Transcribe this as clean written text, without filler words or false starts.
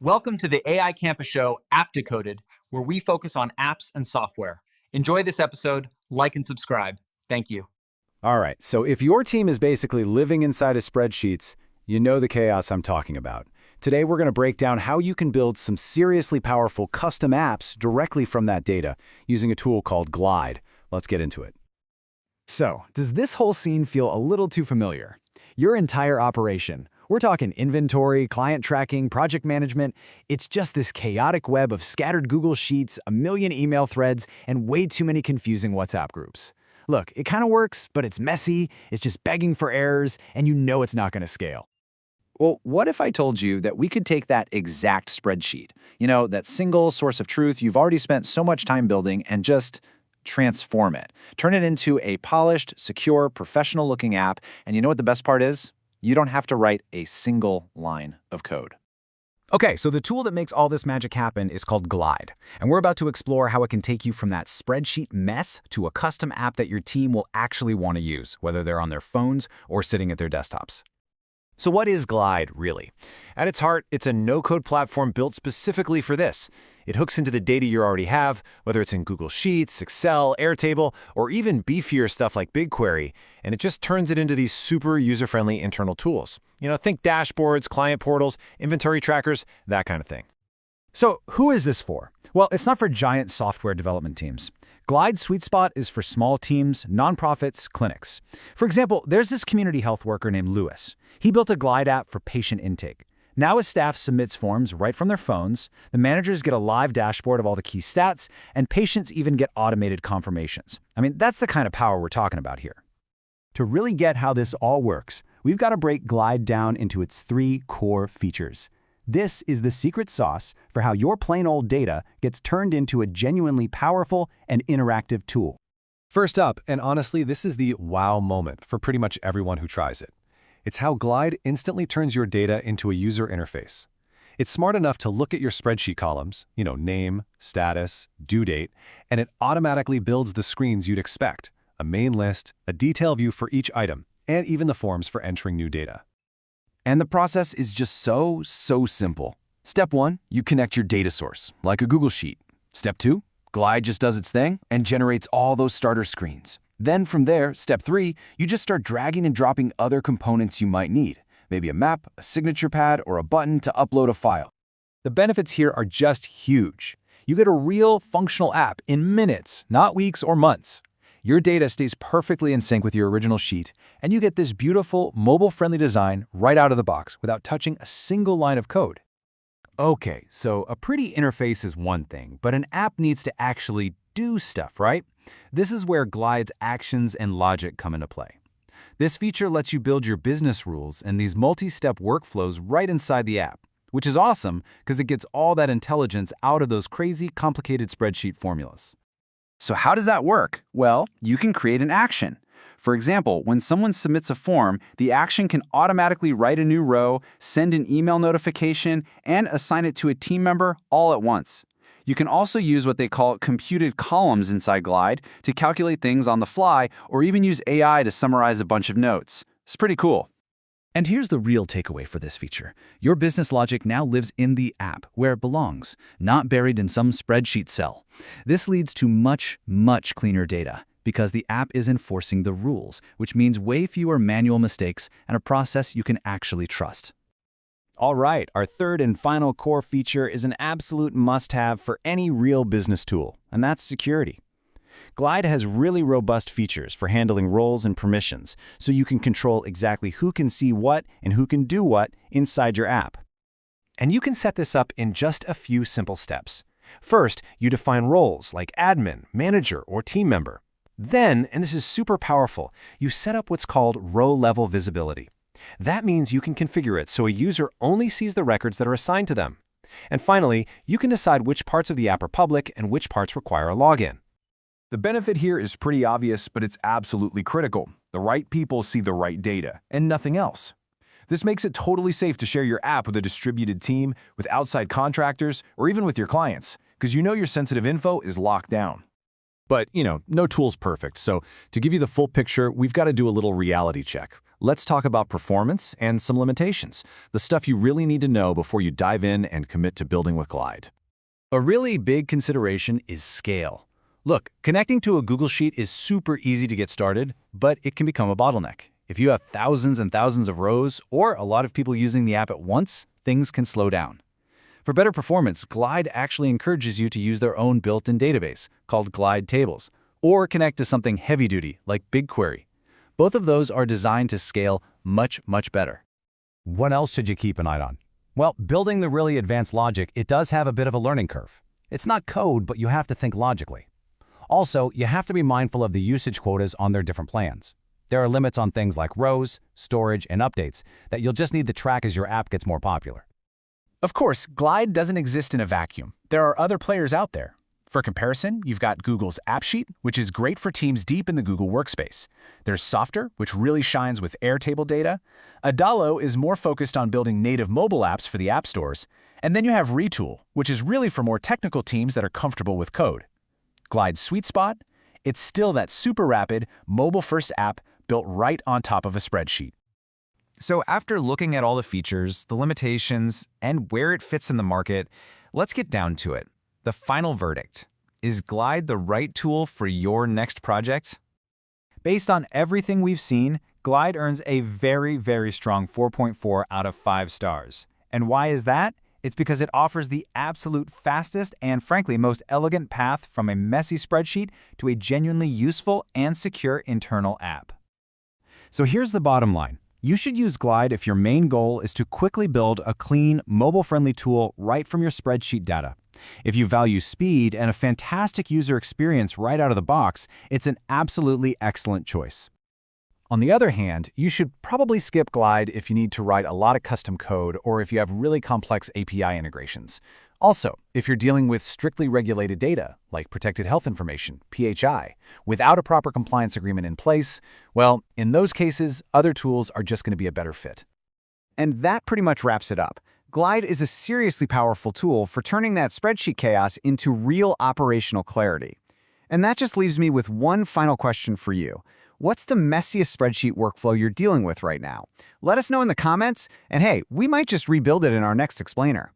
Welcome to the AI Campa show, APPDecoded, where we focus on apps and software. Enjoy this episode, like and subscribe. Thank you. All right, so if your team is basically living inside of spreadsheets, you know the chaos I'm talking about. Today we're going to break down how you can build some seriously powerful custom apps directly from that data using a tool called Glide. Let's get into it. So, does this whole scene feel a little too familiar? Your entire operation, we're talking inventory, client tracking, project management, it's just this chaotic web of scattered Google Sheets, a million email threads, and way too many confusing WhatsApp groups. Look, it kind of works, but it's messy, it's just begging for errors, and you know it's not going to scale. Well, what if I told you that we could take that exact spreadsheet, that single source of truth you've already spent so much time building, and just transform it, turn it into a polished, secure, professional-looking app, and you know what the best part is? You don't have to write a single line of code. Okay, so the tool that makes all this magic happen is called Glide, and we're about to explore how it can take you from that spreadsheet mess to a custom app that your team will actually want to use, whether they're on their phones or sitting at their desktops. So what is Glide, really? At its heart, it's a no-code platform built specifically for this. It hooks into the data you already have, whether it's in Google Sheets, Excel, Airtable, or even beefier stuff like BigQuery, and it just turns it into these super user-friendly internal tools. Think dashboards, client portals, inventory trackers, that kind of thing. So who is this for? Well, it's not for giant software development teams. Glide's sweet spot is for small teams, nonprofits, clinics. For example, there's this community health worker named Lewis. He built a Glide app for patient intake. Now his staff submits forms right from their phones, the managers get a live dashboard of all the key stats, and patients even get automated confirmations. I mean, that's the kind of power we're talking about here. To really get how this all works, we've got to break Glide down into its 3 core features. This is the secret sauce for how your plain old data gets turned into a genuinely powerful and interactive tool. First up, and honestly, this is the wow moment for pretty much everyone who tries it. It's how Glide instantly turns your data into a user interface. It's smart enough to look at your spreadsheet columns, name, status, due date, and it automatically builds the screens you'd expect, a main list, a detail view for each item, and even the forms for entering new data. And the process is just so simple. Step 1, you connect your data source, like a Google Sheet. Step 2, Glide just does its thing and generates all those starter screens. Then from there, step 3, you just start dragging and dropping other components you might need. Maybe a map, a signature pad, or a button to upload a file. The benefits here are just huge. You get a real functional app in minutes, not weeks or months. Your data stays perfectly in sync with your original sheet, and you get this beautiful, mobile-friendly design right out of the box without touching a single line of code. Okay, so a pretty interface is one thing, but an app needs to actually do stuff, right? This is where Glide's actions and logic come into play. This feature lets you build your business rules and these multi-step workflows right inside the app, which is awesome because it gets all that intelligence out of those crazy, complicated spreadsheet formulas. So how does that work? Well, you can create an action. For example, when someone submits a form, the action can automatically write a new row, send an email notification, and assign it to a team member all at once. You can also use what they call computed columns inside Glide to calculate things on the fly, or even use AI to summarize a bunch of notes. It's pretty cool. And here's the real takeaway for this feature. Your business logic now lives in the app, where it belongs, not buried in some spreadsheet cell. This leads to much cleaner data, because the app is enforcing the rules, which means way fewer manual mistakes and a process you can actually trust. All right, our third and final core feature is an absolute must-have for any real business tool, and that's security. Glide has really robust features for handling roles and permissions, so you can control exactly who can see what and who can do what inside your app. And you can set this up in just a few simple steps. First, you define roles like admin, manager, or team member. Then, and this is super powerful, you set up what's called row-level visibility. That means you can configure it so a user only sees the records that are assigned to them. And finally, you can decide which parts of the app are public and which parts require a login. The benefit here is pretty obvious, but it's absolutely critical. The right people see the right data, and nothing else. This makes it totally safe to share your app with a distributed team, with outside contractors, or even with your clients, because you know your sensitive info is locked down. But, no tool's perfect, so to give you the full picture, we've got to do a little reality check. Let's talk about performance and some limitations, the stuff you really need to know before you dive in and commit to building with Glide. A really big consideration is scale. Look, connecting to a Google Sheet is super easy to get started, but it can become a bottleneck. If you have thousands and thousands of rows or a lot of people using the app at once, things can slow down. For better performance, Glide actually encourages you to use their own built-in database, called Glide Tables, or connect to something heavy-duty like BigQuery. Both of those are designed to scale much, much better. What else should you keep an eye on? Well, building the really advanced logic, it does have a bit of a learning curve. It's not code, but you have to think logically. Also, you have to be mindful of the usage quotas on their different plans. There are limits on things like rows, storage, and updates that you'll just need to track as your app gets more popular. Of course, Glide doesn't exist in a vacuum. There are other players out there. For comparison, you've got Google's AppSheet, which is great for teams deep in the Google workspace. There's Softer, which really shines with Airtable data. Adalo is more focused on building native mobile apps for the app stores. And then you have Retool, which is really for more technical teams that are comfortable with code. Glide's sweet spot? It's still that super rapid, mobile-first app built right on top of a spreadsheet. So after looking at all the features, the limitations, and where it fits in the market, let's get down to it. The final verdict. Is Glide the right tool for your next project? Based on everything we've seen, Glide earns a very, very strong 4.4 out of 5 stars. And why is that? It's because it offers the absolute fastest and, frankly, most elegant path from a messy spreadsheet to a genuinely useful and secure internal app. So here's the bottom line. You should use Glide if your main goal is to quickly build a clean, mobile-friendly tool right from your spreadsheet data. If you value speed and a fantastic user experience right out of the box, it's an absolutely excellent choice. On the other hand, you should probably skip Glide if you need to write a lot of custom code or if you have really complex API integrations. Also, if you're dealing with strictly regulated data, like protected health information, PHI, without a proper compliance agreement in place, well, in those cases, other tools are just going to be a better fit. And that pretty much wraps it up. Glide is a seriously powerful tool for turning that spreadsheet chaos into real operational clarity. And that just leaves me with one final question for you. What's the messiest spreadsheet workflow you're dealing with right now? Let us know in the comments, and hey, we might just rebuild it in our next explainer.